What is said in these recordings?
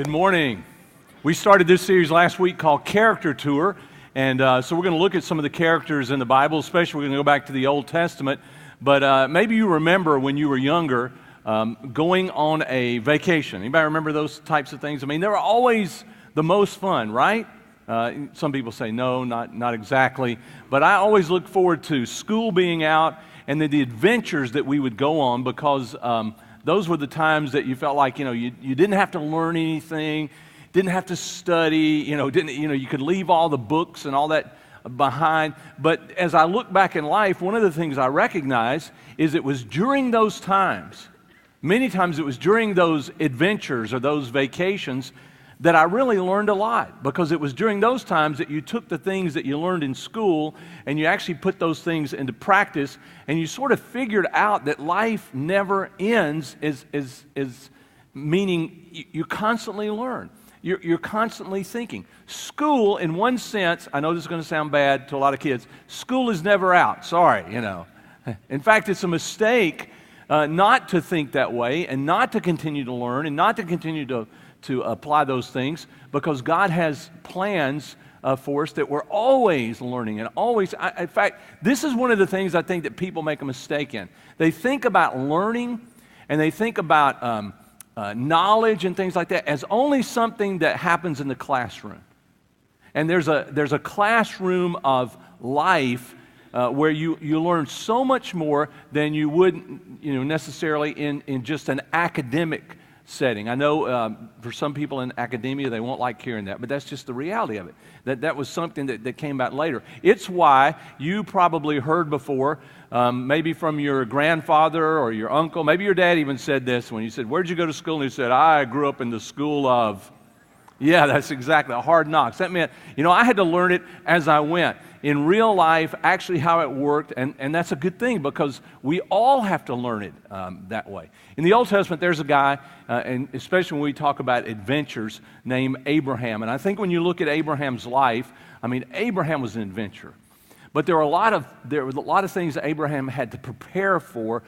Good morning. We started this series last week called Character Tour, and so we're going to look at some of the characters in the Bible, especially we're going to go back to the Old Testament. But maybe you remember when you were younger going on a vacation. Anybody remember those types of things? I mean, they were always the most fun, right? Some people say no, not exactly. But I always look forward to school being out and then the adventures that we would go on because those were the times that you felt like, you didn't have to learn anything, didn't have to study, you could leave all the books and all that behind. But as I look back in life, one of the things I recognize is it was during those times, many times it was during those adventures or those vacations that I really learned a lot, because it was during those times that you took the things that you learned in school and you actually put those things into practice, and you sort of figured out that life never ends, meaning you constantly learn. You're constantly thinking. School, in one sense, I know this is going to sound bad to a lot of kids, school is never out. Sorry, In fact, it's a mistake not to think that way and not to continue to learn and not to continue to apply those things, because God has plans for us that we're always learning and always. In fact, this is one of the things I think that people make a mistake in. They think about learning and they think about knowledge and things like that as only something that happens in the classroom. And there's a classroom of life where you learn so much more than you would necessarily in just an academic setting. I know for some people in academia, they won't like hearing that, but that's just the reality of it. That was something that came out later. It's why you probably heard before, maybe from your grandfather or your uncle, maybe your dad even said this when you said, "Where'd you go to school?" And he said, "I grew up in the school of..." Yeah, that's exactly, Hard Knocks. That meant, I had to learn it as I went. In real life, actually how it worked, and that's a good thing, because we all have to learn it that way. In the Old Testament, there's a guy, and especially when we talk about adventures, named Abraham. And I think when you look at Abraham's life, Abraham was an adventurer. But there were a lot of things that Abraham had to prepare for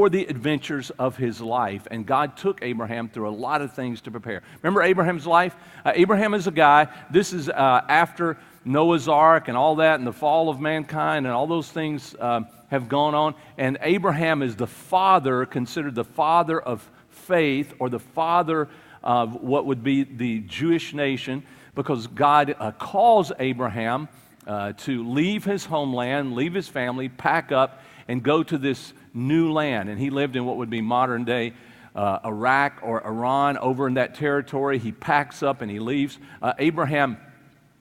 the adventures of his life. And God took Abraham through a lot of things to prepare. Remember Abraham's life? Abraham is a guy, this is after Noah's Ark and all that, and the fall of mankind, and all those things have gone on. And Abraham is considered the father of faith, or the father of what would be the Jewish nation, because God calls Abraham to leave his homeland, leave his family, pack up, and go to this new land. And he lived in what would be modern day Iraq or Iran, over in that territory. He packs up and he leaves. Abraham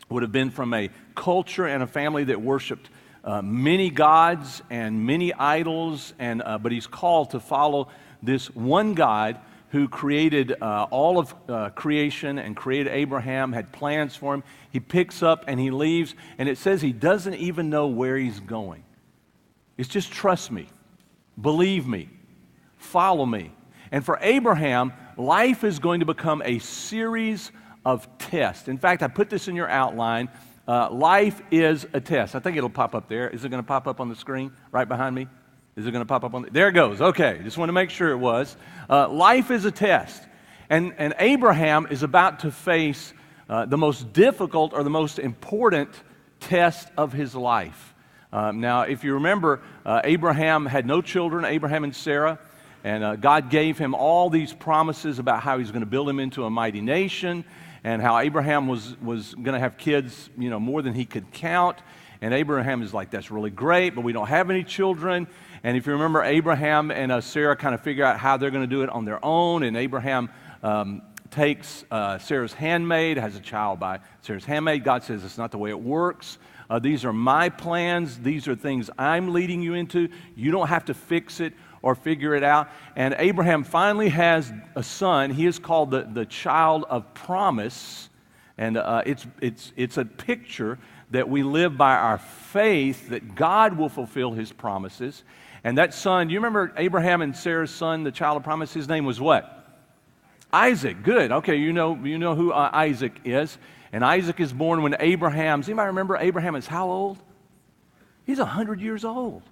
would have been from a culture and a family that worshiped many gods and many idols, but he's called to follow this one God who created all of creation and created Abraham, had plans for him. He picks up and he leaves, and it says he doesn't even know where he's going. It's just trust me, believe me, follow me. And for Abraham, life is going to become a series of tests. In fact, I put this in your outline. Life is a test. I think it'll pop up there. Is it going to pop up on the screen right behind me? Is it going to pop up on there it goes. Okay, just want to make sure it was. Life is a test. And Abraham is about to face the most difficult or the most important test of his life. Now, if you remember, Abraham had no children, Abraham and Sarah, and God gave him all these promises about how he's going to build him into a mighty nation, and how Abraham was going to have kids, more than he could count. And Abraham is like, that's really great, but we don't have any children. And if you remember, Abraham and Sarah kind of figure out how they're going to do it on their own. And Abraham takes Sarah's handmaid, has a child by Sarah's handmaid. God says, it's not the way it works. These are my plans. These are things I'm leading you into. You don't have to fix it or figure it out. And Abraham finally has a son. He is called the child of promise. And it's a picture that we live by our faith that God will fulfill his promises. And that son, do you remember Abraham and Sarah's son, the child of promise? His name was what? Isaac. Good. Okay, you know who Isaac is. And Isaac is born when does anybody remember Abraham is how old? He's 100 years old.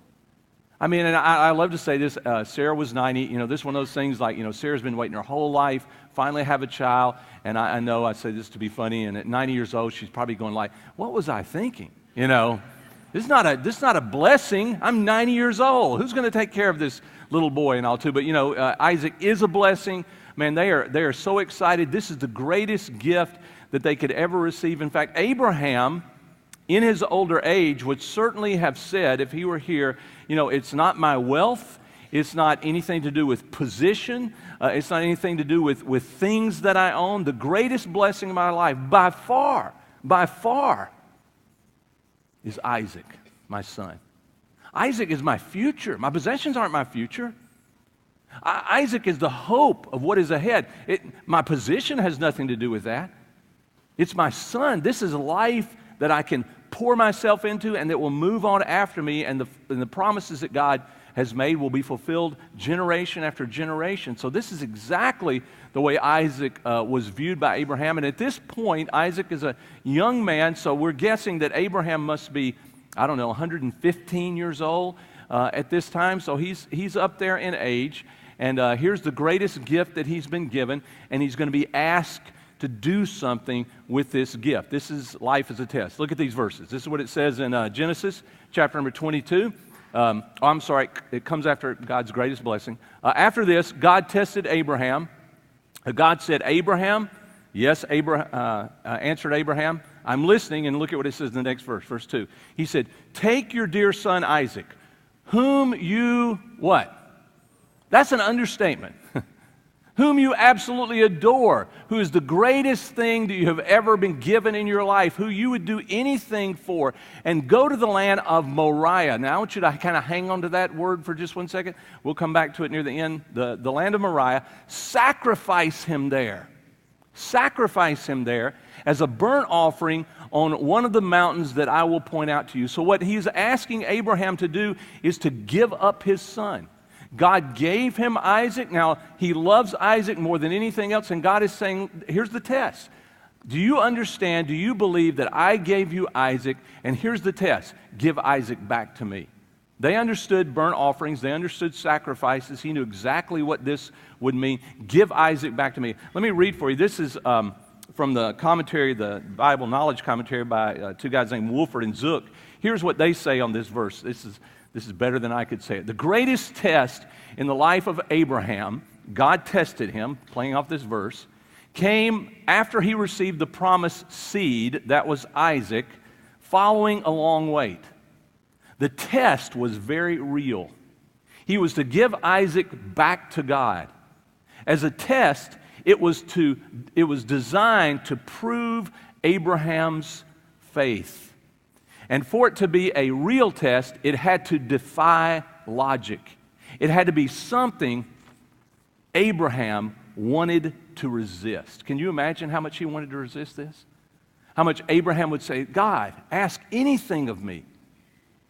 I mean, and I love to say this, Sarah was 90. This is one of those things like, Sarah's been waiting her whole life, finally have a child. And I know I say this to be funny, and at 90 years old, she's probably going like, what was I thinking? This is not a blessing. I'm 90 years old. Who's going to take care of this little boy and all too? But, Isaac is a blessing. Man, they are so excited. This is the greatest gift that they could ever receive. In fact, Abraham, in his older age, would certainly have said, if he were here, it's not my wealth, it's not anything to do with position, it's not anything to do with things that I own. The greatest blessing of my life, by far, is Isaac, my son. Isaac is my future. My possessions aren't my future. Isaac is the hope of what is ahead. My position has nothing to do with that. It's my son. This is a life that I can pour myself into and that will move on after me, and the promises that God has made will be fulfilled generation after generation. So this is exactly the way Isaac was viewed by Abraham. And at this point, Isaac is a young man, so we're guessing that Abraham must be, 115 years old at this time. So he's up there in age, and here's the greatest gift that he's been given, and he's going to be asked to do something with this gift. This is life as a test. Look at these verses. This is what it says in Genesis chapter number 22. It comes after God's greatest blessing. After this, God tested Abraham. God said, Abraham. Yes, answered Abraham. I'm listening, and look at what it says in the next verse, verse 2. He said, take your dear son Isaac, whom you, what? That's an understatement. Whom you absolutely adore, who is the greatest thing that you have ever been given in your life, who you would do anything for, and go to the land of Moriah. Now, I want you to kind of hang on to that word for just one second. We'll come back to it near the end. The land of Moriah. Sacrifice him there. Sacrifice him there as a burnt offering on one of the mountains that I will point out to you. So what he's asking Abraham to do is to give up his son. God gave him Isaac. Now, he loves Isaac more than anything else, and God is saying, here's the test. Do you understand, do you believe that I gave you Isaac, and here's the test, give Isaac back to me? They understood burnt offerings. They understood sacrifices. He knew exactly what this would mean. Give Isaac back to me. Let me read for you. This is from the commentary, the Bible Knowledge Commentary by two guys named Wolford and Zook. Here's what they say on this verse. This is better than I could say it. The greatest test in the life of Abraham, God tested him, playing off this verse, came after he received the promised seed, that was Isaac, following a long wait. The test was very real. He was to give Isaac back to God. As a test, it was designed to prove Abraham's faith. And for it to be a real test, it had to defy logic. It had to be something Abraham wanted to resist. Can you imagine how much he wanted to resist this? How much Abraham would say, God, ask anything of me,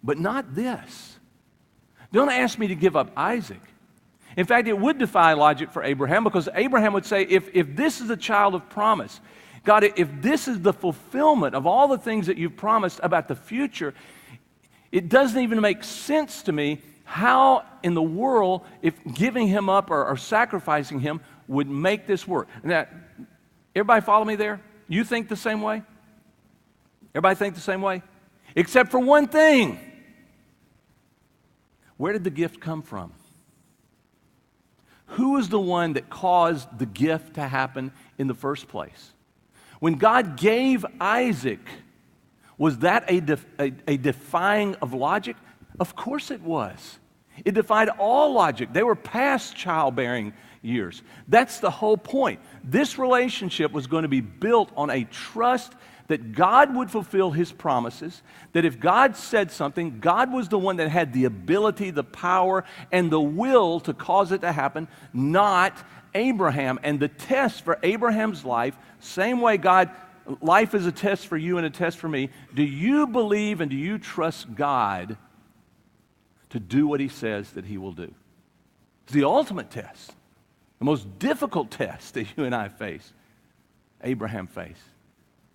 but not this. Don't ask me to give up Isaac. In fact, it would defy logic for Abraham, because Abraham would say, if this is a child of promise, God, if this is the fulfillment of all the things that you've promised about the future, it doesn't even make sense to me how in the world, if giving him up or sacrificing him would make this work. Now, everybody follow me there? You think the same way? Everybody think the same way? Except for one thing. Where did the gift come from? Who was the one that caused the gift to happen in the first place? When God gave Isaac, was that a defying of logic? Of course it was. It defied all logic. They were past childbearing years. That's the whole point. This relationship was going to be built on a trust that God would fulfill His promises, that if God said something, God was the one that had the ability, the power, and the will to cause it to happen, not Abraham. And the test for Abraham's life, same way God, life is a test for you and a test for me. Do you believe and do you trust God to do what He says that He will do? It's the ultimate test, the most difficult test that you and I face. Abraham faced.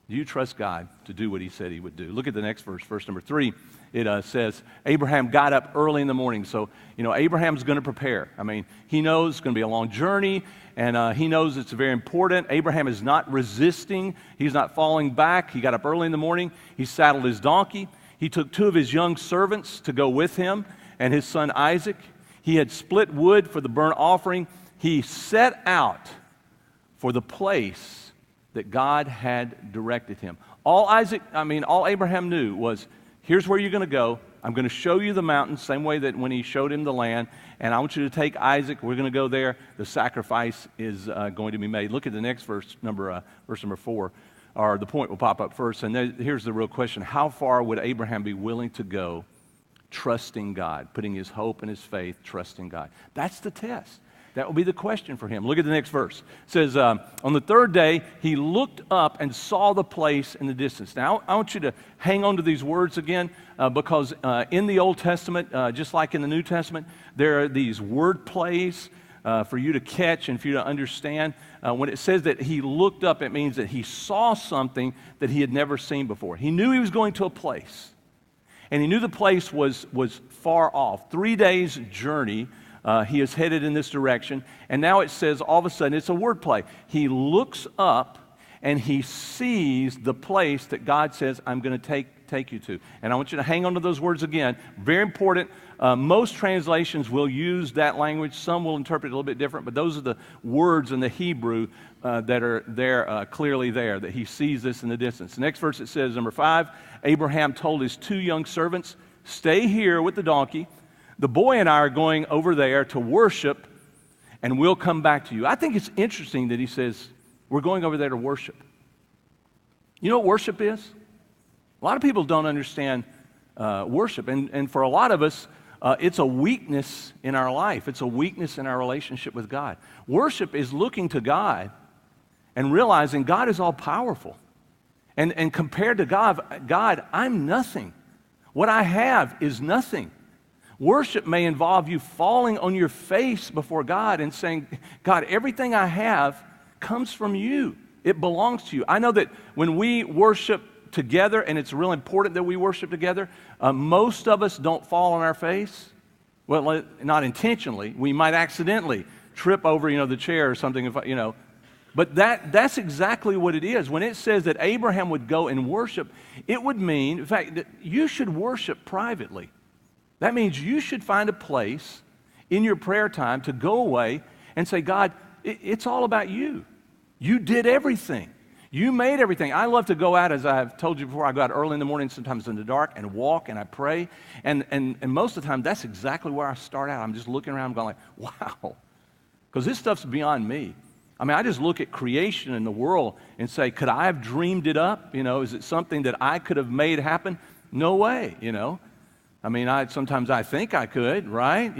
Do you trust God to do what he said he would do? Look at the next verse, verse number 3. It says, Abraham got up early in the morning. So, Abraham's going to prepare. I mean, he knows it's going to be a long journey, and he knows it's very important. Abraham is not resisting. He's not falling back. He got up early in the morning. He saddled his donkey. He took 2 of his young servants to go with him and his son Isaac. He had split wood for the burnt offering. He set out for the place that God had directed him. All Abraham knew was, here's where you're going to go. I'm going to show you the mountain, same way that when he showed him the land, and I want you to take Isaac. We're going to go there. The sacrifice is going to be made. Look at the next verse number 4, or the point will pop up first, and here's the real question. How far would Abraham be willing to go trusting God, putting his hope and his faith, trusting God? That's the test. That will be the question for him. Look at the next verse. It says, on the 3rd day, he looked up and saw the place in the distance. Now, I want you to hang on to these words again, because in the Old Testament, just like in the New Testament, there are these word plays for you to catch and for you to understand. When it says that he looked up, it means that he saw something that he had never seen before. He knew he was going to a place, and he knew the place was far off. 3 days' journey. He is headed in this direction, and now it says all of a sudden, it's a wordplay. He looks up and he sees the place that God says, I'm going to take you to. And I want you to hang on to those words again. Very important. Most translations will use that language. Some will interpret it a little bit different, but those are the words in the Hebrew that are there, clearly there, that he sees this in the distance. The next verse, it says, number 5, Abraham told his 2 young servants, stay here with the donkey. The boy and I are going over there to worship, and we'll come back to you. I think it's interesting that he says, we're going over there to worship. You know what worship is? A lot of people don't understand worship, and for a lot of us, it's a weakness in our life. It's a weakness in our relationship with God. Worship is looking to God and realizing God is all-powerful. And compared to God, I'm nothing. What I have is nothing. Worship may involve you falling on your face before God and saying, God, everything I have comes from you. It belongs to you. I know that when we worship together, and it's real important that we worship together, most of us don't fall on our face. Well, not intentionally. We might accidentally trip over, the chair or something, But that's exactly what it is. When it says that Abraham would go and worship, it would mean, in fact, that you should worship privately. That means you should find a place in your prayer time to go away and say, God, it's all about you. You did everything. You made everything. I love to go out, as I've told you before, I go out early in the morning, sometimes in the dark, and walk and I pray. And most of the time, that's exactly where I start out. I'm just looking around going like, wow. Because this stuff's beyond me. I mean, I just look at creation and the world and say, could I have dreamed it up? Is it something that I could have made happen? No way, I mean, sometimes I think I could, right?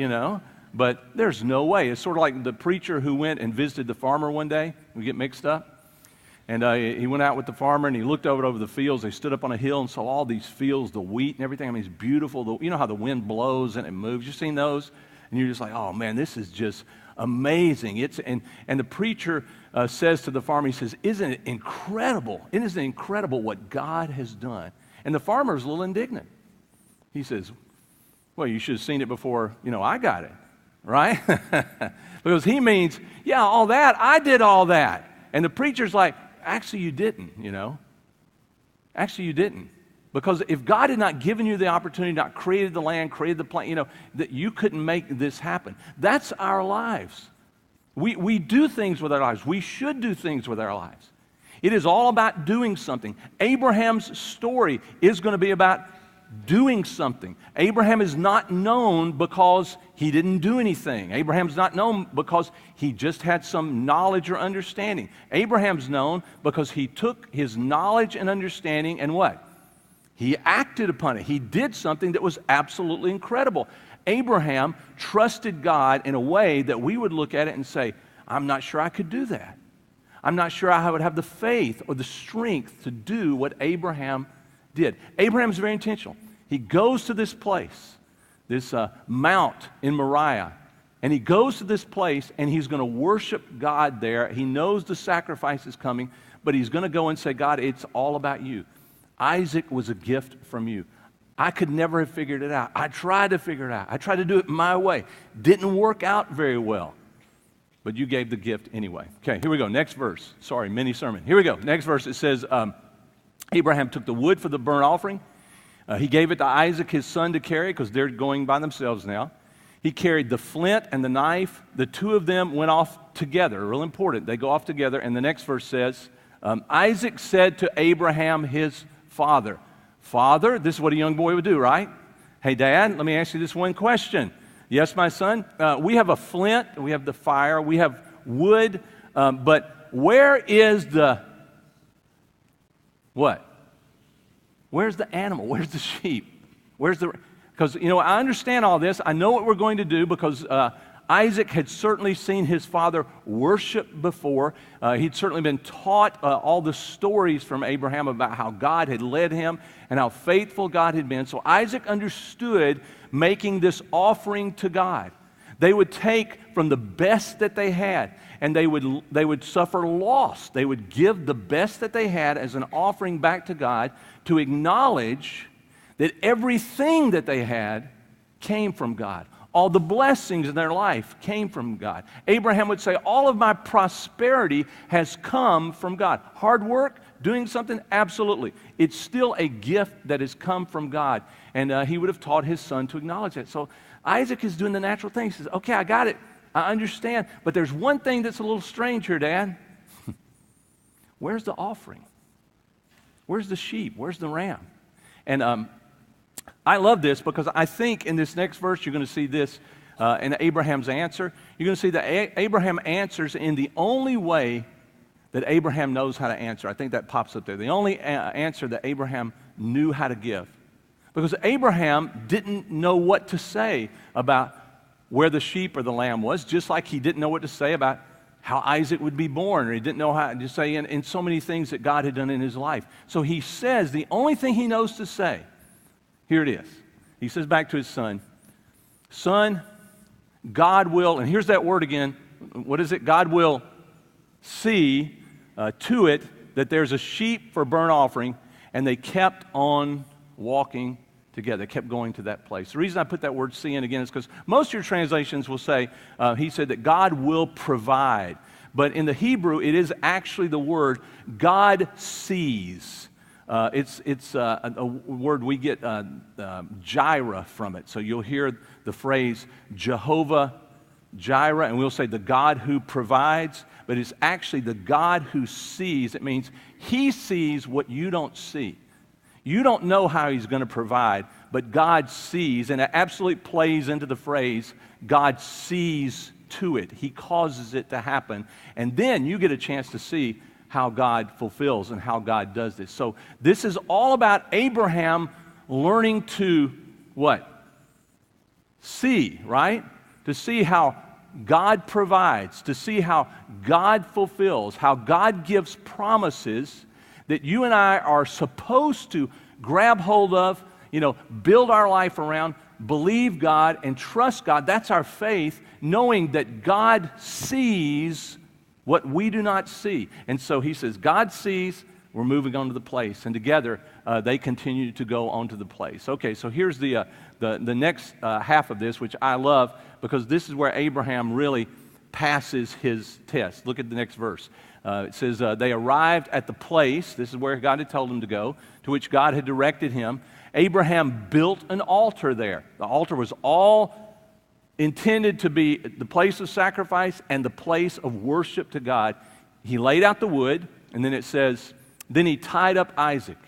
But there's no way. It's sort of like the preacher who went and visited the farmer one day. We get mixed up. And he went out with the farmer, and he looked over the fields. They stood up on a hill and saw all these fields, the wheat and everything. I mean, it's beautiful. You know how the wind blows and it moves? You've seen those? And you're just like, oh, man, this is just amazing. And the preacher says to the farmer, he says, isn't it incredible? Isn't it incredible what God has done? And the farmer's a little indignant. He says, well, you should have seen it before, I got it, right? Because he means, yeah, all that, I did all that. And the preacher's like, actually you didn't, Actually you didn't. Because if God had not given you the opportunity, not created the land, created the plant, that you couldn't make this happen. That's our lives. We do things with our lives. We should do things with our lives. It is all about doing something. Abraham's story is going to be about doing something. Abraham is not known because he didn't do anything. Abraham's not known because he just had some knowledge or understanding. Abraham's known because he took his knowledge and understanding and what? He acted upon it. He did something that was absolutely incredible. Abraham trusted God in a way that we would look at it and say, I'm not sure I could do that. I'm not sure I would have the faith or the strength to do what Abraham did. Abraham's very intentional. He goes to this place, this mount in Moriah, And he goes to this place, and he's going to worship God there. He knows the sacrifice is coming, but he's going to go and say, God, it's all about you. Isaac was a gift from you. I could never have figured it out. I tried to figure it out. I tried to do it my way. Didn't work out very well. But you gave the gift anyway. Okay, here we go. Next verse. Sorry, mini sermon. Here we go. Next verse. It says, Abraham took the wood for the burnt offering. He gave it to Isaac, his son, to carry, because they're going by themselves now. He carried the flint and the knife. The two of them went off together. Real important. They go off together. And the next verse says, Isaac said to Abraham, his father, Father, this is what a young boy would do, right? Hey, Dad, let me ask you this one question. Yes, my son, we have a flint, we have the fire, we have wood, but where is the, what? Where's the animal? Where's the sheep? Because, I understand all this. I know what we're going to do because Isaac had certainly seen his father worship before. He'd certainly been taught all the stories from Abraham about how God had led him and how faithful God had been. So Isaac understood making this offering to God. They would take from the best that they had, and they would suffer loss. They would give the best that they had as an offering back to God to acknowledge that everything that they had came from God. All the blessings in their life came from God. Abraham would say, all of my prosperity has come from God. Hard work, doing something, absolutely. It's still a gift that has come from God. And he would have taught his son to acknowledge that. So Isaac is doing the natural thing. He says, okay, I got it. I understand. But there's one thing that's a little strange here, Dad. Where's the offering? Where's the sheep? Where's the ram? And I love this because I think in this next verse you're going to see this in Abraham's answer. You're going to see that Abraham answers in the only way that Abraham knows how to answer. I think that pops up there. The only answer that Abraham knew how to give. Because Abraham didn't know what to say about where the sheep or the lamb was, just like he didn't know what to say about how Isaac would be born, or he didn't know how to say in so many things that God had done in his life. So he says the only thing he knows to say, here it is. He says back to his son, Son, God will, and here's that word again. What is it? God will see to it that there's a sheep for burnt offering, and they kept on walking together. They kept going to that place. The reason I put that word see in again is because most of your translations will say, he said that God will provide. But in the Hebrew, it is actually the word God sees. It's a word we get Jireh from it. So you'll hear the phrase Jehovah Jireh, and we'll say the God who provides, but it's actually the God who sees. It means he sees what you don't see. You don't know how he's going to provide, but God sees, and it absolutely plays into the phrase, God sees to it. He causes it to happen. And then you get a chance to see how God fulfills and how God does this. So this is all about Abraham learning to what? See, right? To see how God provides, to see how God fulfills, how God gives promises that you and I are supposed to grab hold of, build our life around, believe God and trust God. That's our faith, knowing that God sees what we do not see. And so he says, God sees, we're moving on to the place. And together, they continue to go on to the place. Okay, so here's the next half of this, which I love, because this is where Abraham really passes his test. Look at the next verse. It says, they arrived at the place, this is where God had told him to go, to which God had directed him. Abraham built an altar there. The altar was all intended to be the place of sacrifice and the place of worship to God. He laid out the wood, and then it says, then he tied up Isaac,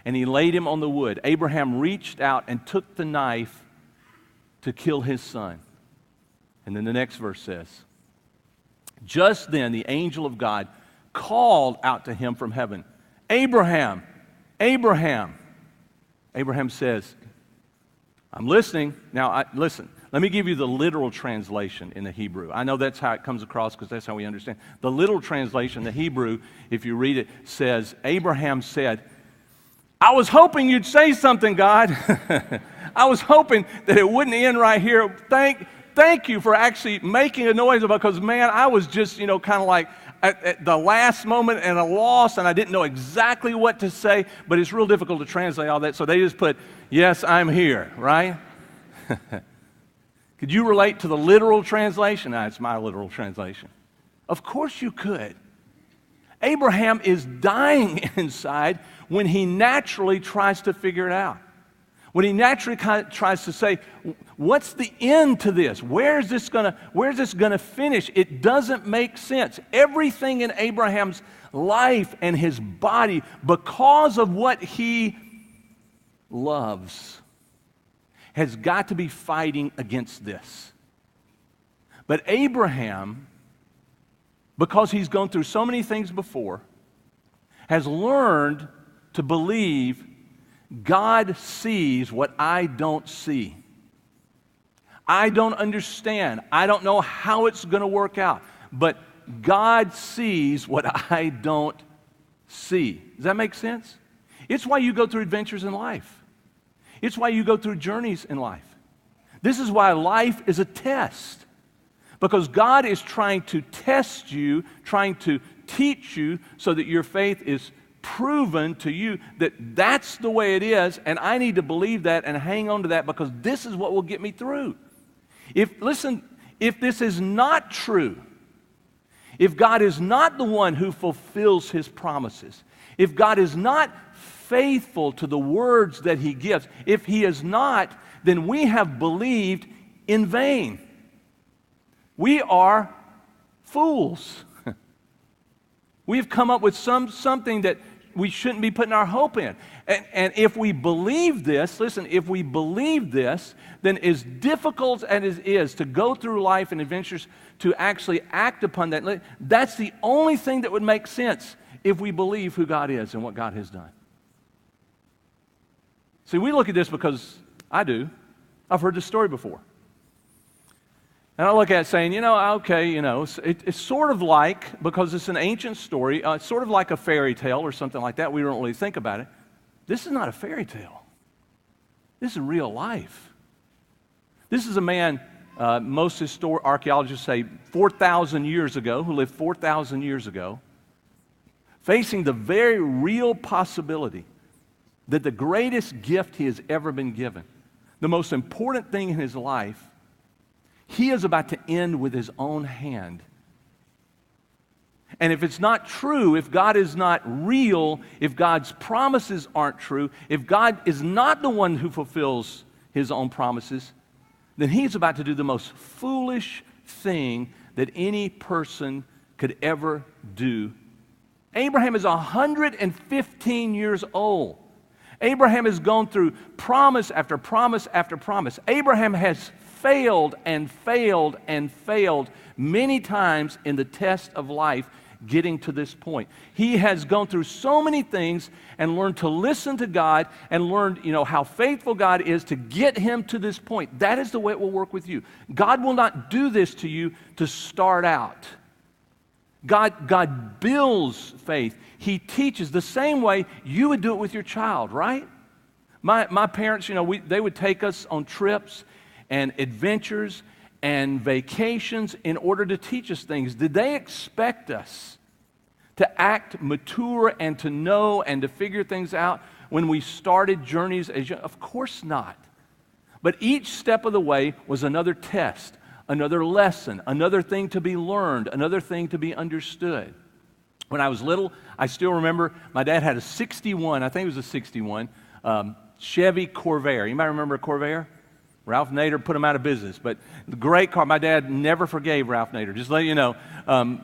and he laid him on the wood. Abraham reached out and took the knife to kill his son. And then the next verse says, just then the angel of God called out to him from heaven, Abraham, Abraham. Abraham says, I'm listening. Now, listen, let me give you the literal translation in the Hebrew. I know that's how it comes across because that's how we understand. The literal translation, the Hebrew, if you read it, says, Abraham said, I was hoping you'd say something, God. I was hoping that it wouldn't end right here. Thank thank you for actually making a noise because, man, I was just, kind of like at the last moment and a loss, and I didn't know exactly what to say, but it's real difficult to translate all that. So they just put, yes, I'm here, right? Could you relate to the literal translation? It's my literal translation. Of course you could. Abraham is dying inside when he naturally tries to figure it out. When he naturally tries to say, what's the end to this? Where's this gonna finish? It doesn't make sense. Everything in Abraham's life and his body, because of what he loves, has got to be fighting against this. But Abraham, because he's gone through so many things before, has learned to believe God sees what I don't see. I don't understand. I don't know how it's going to work out. But God sees what I don't see. Does that make sense? It's why you go through adventures in life. It's why you go through journeys in life. This is why life is a test. Because God is trying to test you, trying to teach you so that your faith is proven to you that that's the way it is, and I need to believe that and hang on to that because this is what will get me through. If this is not true, if God is not the one who fulfills His promises, if God is not faithful to the words that He gives, if He is not, then we have believed in vain. We are fools. We have come up with something that we shouldn't be putting our hope in. And if we believe this, listen, if we believe this, then as difficult as it is to go through life and adventures to actually act upon that, that's the only thing that would make sense if we believe who God is and what God has done. See, we look at this because I do. I've heard this story before. And I look at it saying, okay, it's sort of like, because it's an ancient story, it's sort of like a fairy tale or something like that. We don't really think about it. This is not a fairy tale. This is real life. This is a man, most archaeologists say 4,000 years ago, who lived 4,000 years ago, facing the very real possibility that the greatest gift he has ever been given, the most important thing in his life, he is about to end with his own hand. And if it's not true, if God is not real, if God's promises aren't true, if God is not the one who fulfills His own promises, then He's about to do the most foolish thing that any person could ever do. Abraham is 115 years old. Abraham has gone through promise after promise after promise. Abraham has failed and failed and failed many times in the test of life getting to this point. He has gone through so many things and learned to listen to God and learned, how faithful God is to get him to this point. That is the way it will work with you. God will not do this to you to start out. God builds faith. He teaches the same way you would do it with your child, right? My parents, they would take us on trips and adventures and vacations in order to teach us things. Did they expect us to act mature and to know and to figure things out when we started journeys as young? Of course not. But each step of the way was another test, another lesson, another thing to be learned, another thing to be understood. When I was little, I still remember my dad had a 61, I think it was a 61, Chevy Corvair. You might remember a Corvair? Ralph Nader put him out of business, but the great car. My dad never forgave Ralph Nader, just to let you know.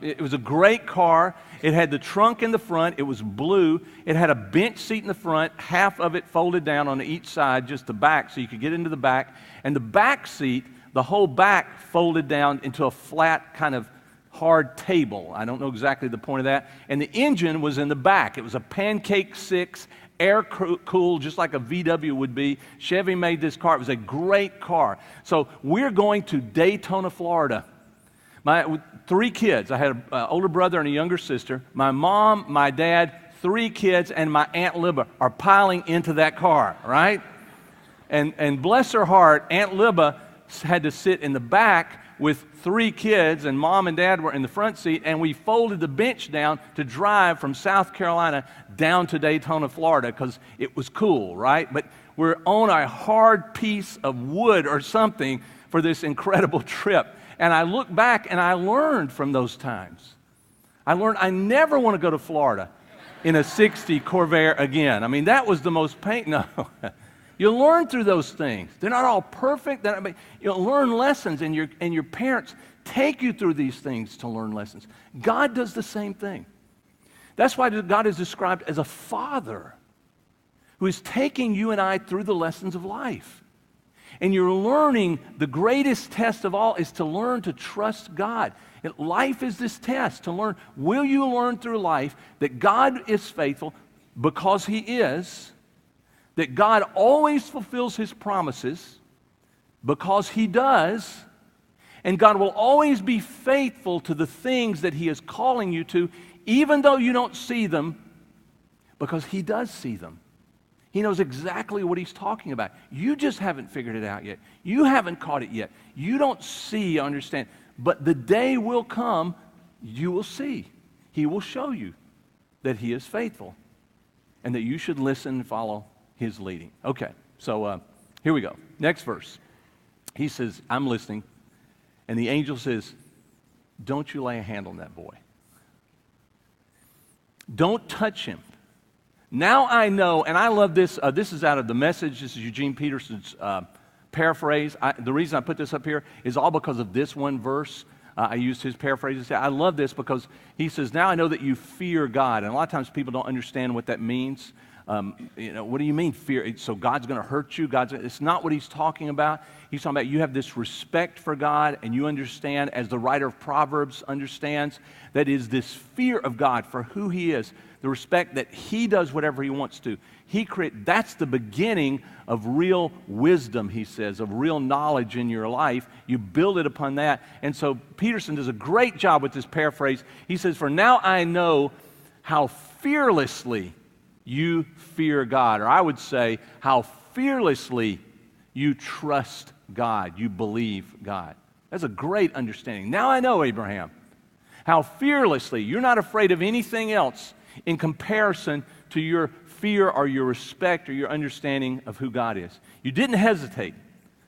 It was a great car. It had the trunk in the front. It was blue. It had a bench seat in the front, half of it folded down on each side, just the back, so you could get into the back. And the back seat, the whole back folded down into a flat kind of hard table. I don't know exactly the point of that. And the engine was in the back. It was a Pancake 6, air-cooled, just like a VW would be. Chevy made this car. It was a great car. So we're going to Daytona, Florida. My 3 kids. I had an older brother and a younger sister. My mom, my dad, 3 kids, and my Aunt Libba are piling into that car, right? And bless her heart, Aunt Libba had to sit in the back with 3 kids, and Mom and Dad were in the front seat, and we folded the bench down to drive from South Carolina down to Daytona, Florida, because it was cool, right? But we're on a hard piece of wood or something for this incredible trip. And I look back and I learned from those times. I learned I never want to go to Florida in a 60 Corvair again. I mean, that was the most No. You learn through those things. They're not all perfect. You'll learn lessons, and your parents take you through these things to learn lessons. God does the same thing. That's why God is described as a father who is taking you and I through the lessons of life. And you're learning, the greatest test of all is to learn to trust God. And life is this test to learn. Will you learn through life that God is faithful because He is, that God always fulfills His promises because He does, and God will always be faithful to the things that He is calling you to, even though you don't see them, because He does see them. He knows exactly what He's talking about. You just haven't figured it out yet. You haven't caught it yet. You don't see, understand. But the day will come, you will see. He will show you that He is faithful and that you should listen and follow His leading. Okay, so here we go. Next verse. He says, I'm listening. And the angel says, don't you lay a hand on that boy. Don't touch him. Now I know, and I love this. This is out of the Message. This is Eugene Peterson's paraphrase. The reason I put this up here is all because of this one verse. I used his paraphrase. I love this because he says, now I know that you fear God. And a lot of times people don't understand what that means. What do you mean fear? So God's going to hurt you? It's not what he's talking about. He's talking about you have this respect for God, and you understand, as the writer of Proverbs understands, that is this fear of God for who He is, the respect that He does whatever He wants to. That's the beginning of real wisdom, he says, of real knowledge in your life. You build it upon that. And so Peterson does a great job with this paraphrase. He says, for now I know how fearlessly you fear God. Or I would say, how fearlessly you trust God, you believe God. That's a great understanding. Now I know, Abraham, how fearlessly you're not afraid of anything else in comparison to your fear or your respect or your understanding of who God is. You didn't hesitate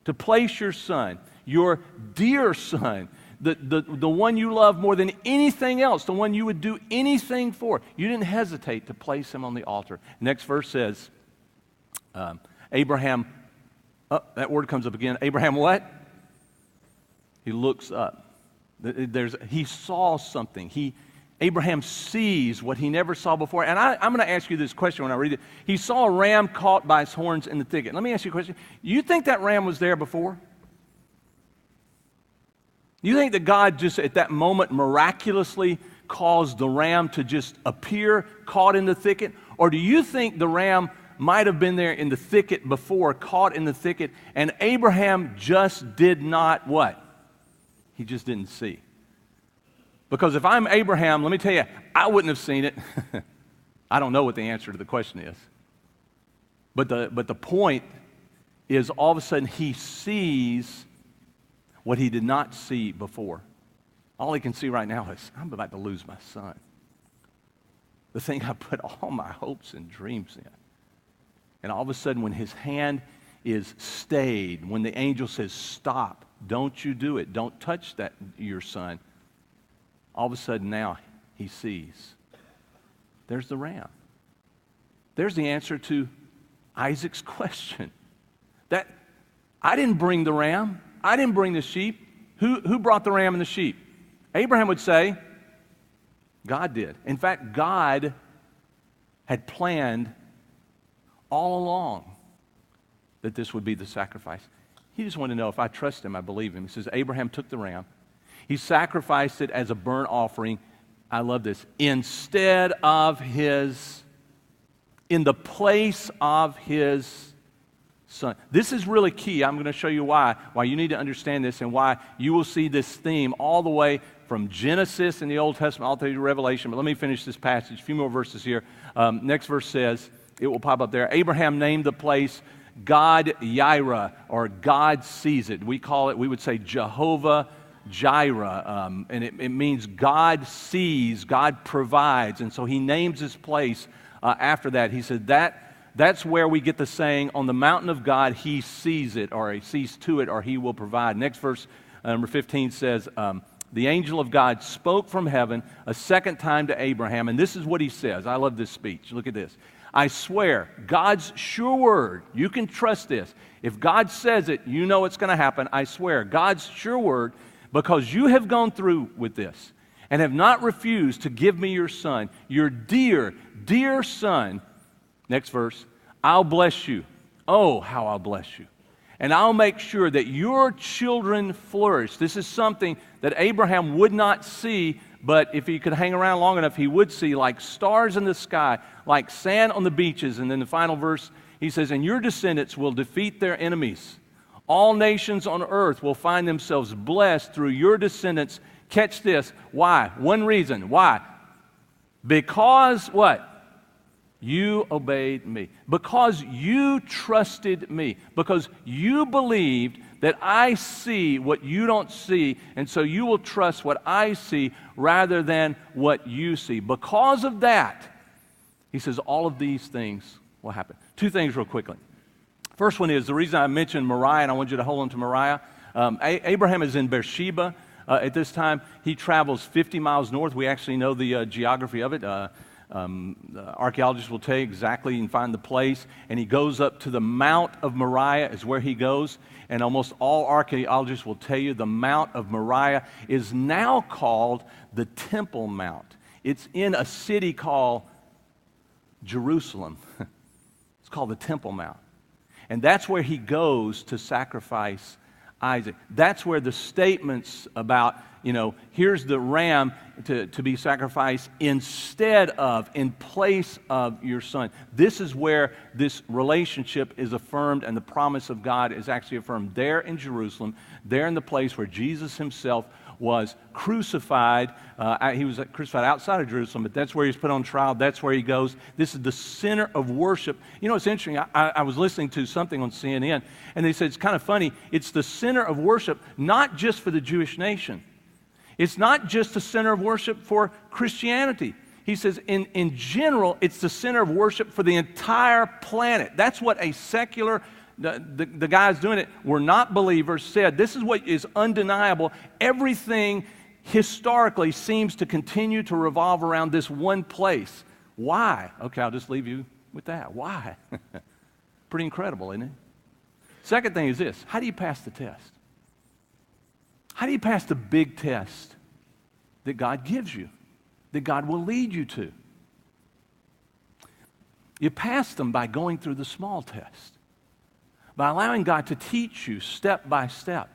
to place your son, your dear son, the one you love more than anything else, the one you would do anything for. You didn't hesitate to place him on the altar. Next verse says, Abraham, that word comes up again. Abraham what? He looks up. He saw something. Abraham sees what he never saw before. And I'm going to ask you this question when I read it. He saw a ram caught by its horns in the thicket. Let me ask you a question. You think that ram was there before? You think that God just at that moment miraculously caused the ram to just appear caught in the thicket? Or do you think the ram might have been there in the thicket before, caught in the thicket, and Abraham just did not what? He just didn't see. Because if I'm Abraham, let me tell you, I wouldn't have seen it. I don't know what the answer to the question is. But the point is, all of a sudden he sees what he did not see before. All he can see right now is, I'm about to lose my son. The thing I put all my hopes and dreams in. And all of a sudden, when his hand is stayed, when the angel says, stop, don't you do it, don't touch your son, all of a sudden now he sees. There's the ram. There's the answer to Isaac's question. That I didn't bring the ram. I didn't bring the sheep. Who brought the ram and the sheep? Abraham would say, God did. In fact, God had planned all along that this would be the sacrifice. He just wanted to know, if I trust him, I believe him. He says, Abraham took the ram. He sacrificed it as a burnt offering. I love this. In the place of his son. This is really key. I'm going to show you why you need to understand this, and why you will see this theme all the way from Genesis in the Old Testament all through Revelation. But let me finish this passage. A few more verses here. Next verse says, it will pop up there. Abraham named the place God Yireh, or God sees it. We would say Jehovah Jireh, and it means God sees, God provides. And so he names this place after that. He said that's where we get the saying, on the mountain of God, he sees it, or he sees to it, or he will provide. Next verse, number 15 says, the angel of God spoke from heaven a second time to Abraham, and this is what he says. I love this speech. Look at this. I swear, God's sure word, you can trust this. If God says it, you know it's going to happen. I swear, God's sure word, because you have gone through with this and have not refused to give me your son, your dear, dear son. Next verse, I'll bless you. Oh, how I'll bless you. And I'll make sure that your children flourish. This is something that Abraham would not see, but if he could hang around long enough, he would see, like stars in the sky, like sand on the beaches. And then the final verse, he says, and your descendants will defeat their enemies. All nations on earth will find themselves blessed through your descendants. Catch this. Why? One reason. Why? Because what? You obeyed me. Because you trusted me. Because you believed that I see what you don't see, and so you will trust what I see rather than what you see. Because of that, he says all of these things will happen. Two things real quickly. First one is, the reason I mentioned Moriah, and I want you to hold on to Moriah, Abraham is in Beersheba at this time. He travels 50 miles north. We actually know the geography of it. Archaeologists will tell you exactly, you can find the place, and he goes up to the Mount of Moriah is where he goes, and almost all archaeologists will tell you the Mount of Moriah is now called the Temple Mount. It's in a city called Jerusalem. It's called the Temple Mount, and that's where he goes to sacrifice Isaac. That's where the statements about, here's the ram to be sacrificed instead of, in place of your son. This is where this relationship is affirmed, and the promise of God is actually affirmed there in Jerusalem, there in the place where Jesus himself was crucified. He was crucified outside of Jerusalem, but that's where he was put on trial. That's where he goes. This is the center of worship. It's interesting. I was listening to something on CNN, and they said it's kind of funny. It's the center of worship, not just for the Jewish nation. It's not just the center of worship for Christianity. He says, in general, it's the center of worship for the entire planet. That's what a secular the guys doing it were not believers said. This is what is undeniable. Everything historically seems to continue to revolve around this one place. Why? Okay, I'll just leave you with that. Why? Pretty incredible, isn't it? Second thing is this. How do you pass the test? How do you pass the big test that God gives you, that God will lead you to? You pass them by going through the small test, by allowing God to teach you step by step,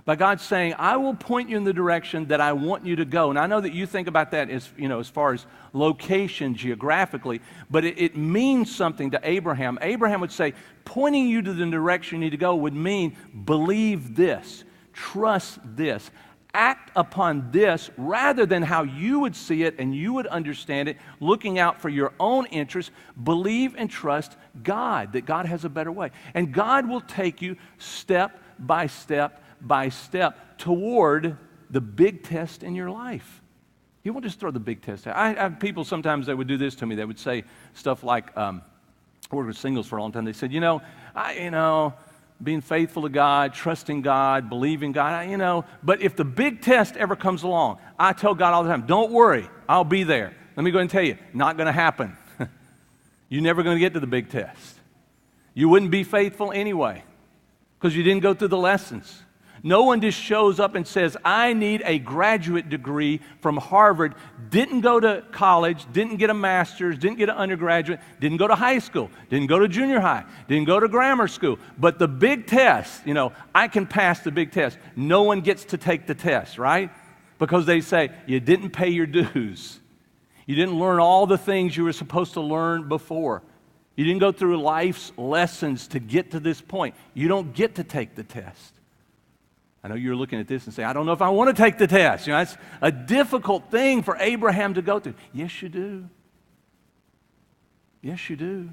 by God saying, I will point you in the direction that I want you to go. And I know that you think about that as far as location geographically, but it means something to Abraham. Abraham would say, pointing you to the direction you need to go would mean believe this, trust this, act upon this rather than how you would see it and you would understand it, looking out for your own interests. Believe and trust God, that God has a better way. And God will take you step by step by step toward the big test in your life. He won't just throw the big test out. I have people sometimes that would do this to me. They would say stuff like, I worked with singles for a long time. They said, being faithful to God, trusting God, believing God, but if the big test ever comes along, I tell God all the time, don't worry, I'll be there. Let me go ahead and tell you, not going to happen. You're never going to get to the big test. You wouldn't be faithful anyway because you didn't go through the lessons. No one just shows up and says, I need a graduate degree from Harvard, didn't go to college, didn't get a master's, didn't get an undergraduate, didn't go to high school, didn't go to junior high, didn't go to grammar school. But the big test, I can pass the big test. No one gets to take the test, right? Because they say, you didn't pay your dues. You didn't learn all the things you were supposed to learn before. You didn't go through life's lessons to get to this point. You don't get to take the test. I know you're looking at this and say, I don't know if I want to take the test. It's a difficult thing for Abraham to go through. Yes, you do. Yes, you do.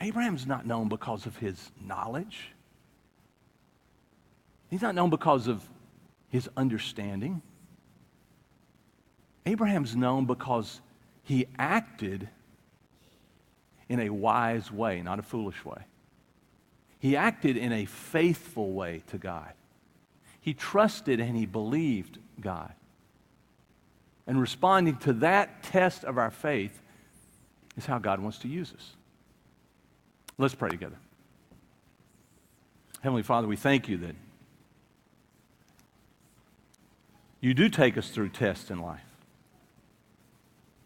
Abraham's not known because of his knowledge. He's not known because of his understanding. Abraham's known because he acted in a wise way, not a foolish way. He acted in a faithful way to God. He trusted and he believed God. And responding to that test of our faith is how God wants to use us. Let's pray together. Heavenly Father, we thank you that you do take us through tests in life.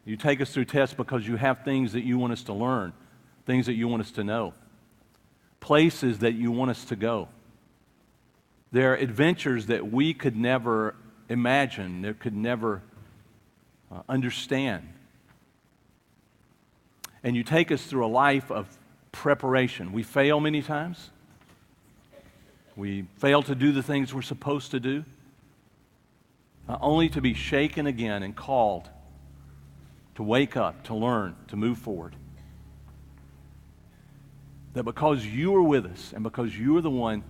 You take us through tests because you have things that you want us to learn, things that you want us to know, places that you want us to go. There are adventures that we could never imagine, that could never understand. And you take us through a life of preparation. We fail many times. We fail to do the things we're supposed to do, only to be shaken again and called to wake up, to learn, to move forward. That because you are with us and because you are the one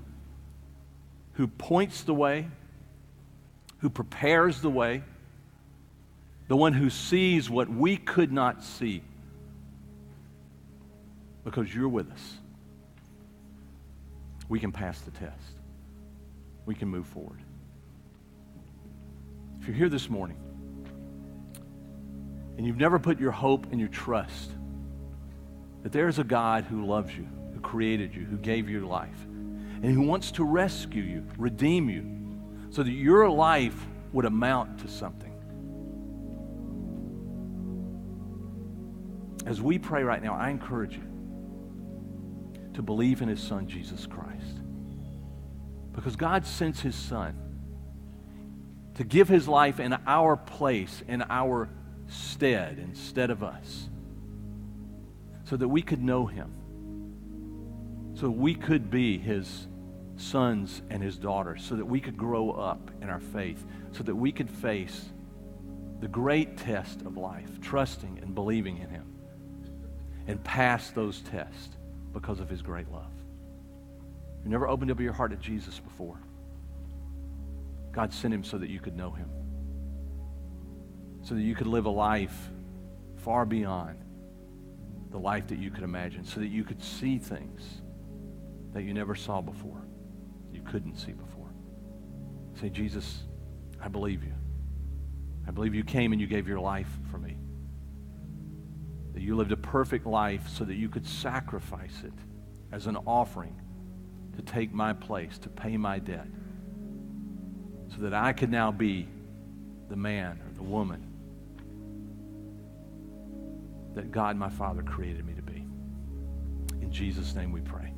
who points the way, who prepares the way, the one who sees what we could not see, because you're with us, we can pass the test. We can move forward. If you're here this morning and you've never put your hope and your trust that there is a God who loves you, who created you, who gave you life, and who wants to rescue you, redeem you, so that your life would amount to something. As we pray right now, I encourage you to believe in His Son, Jesus Christ. Because God sends His Son to give His life in our place, in our stead, instead of us, so that we could know Him, so we could be His sons and His daughters, so that we could grow up in our faith, so that we could face the great test of life, trusting and believing in Him, and pass those tests because of His great love. You've never opened up your heart to Jesus before. God sent Him so that you could know Him, so that you could live a life far beyond the life that you could imagine, so that you could see things that you never saw before, you couldn't see before. Say, Jesus, I believe you. I believe you came and you gave your life for me. That you lived a perfect life so that you could sacrifice it as an offering to take my place, to pay my debt, so that I could now be the man or the woman that God, my Father, created me to be. In Jesus' name we pray.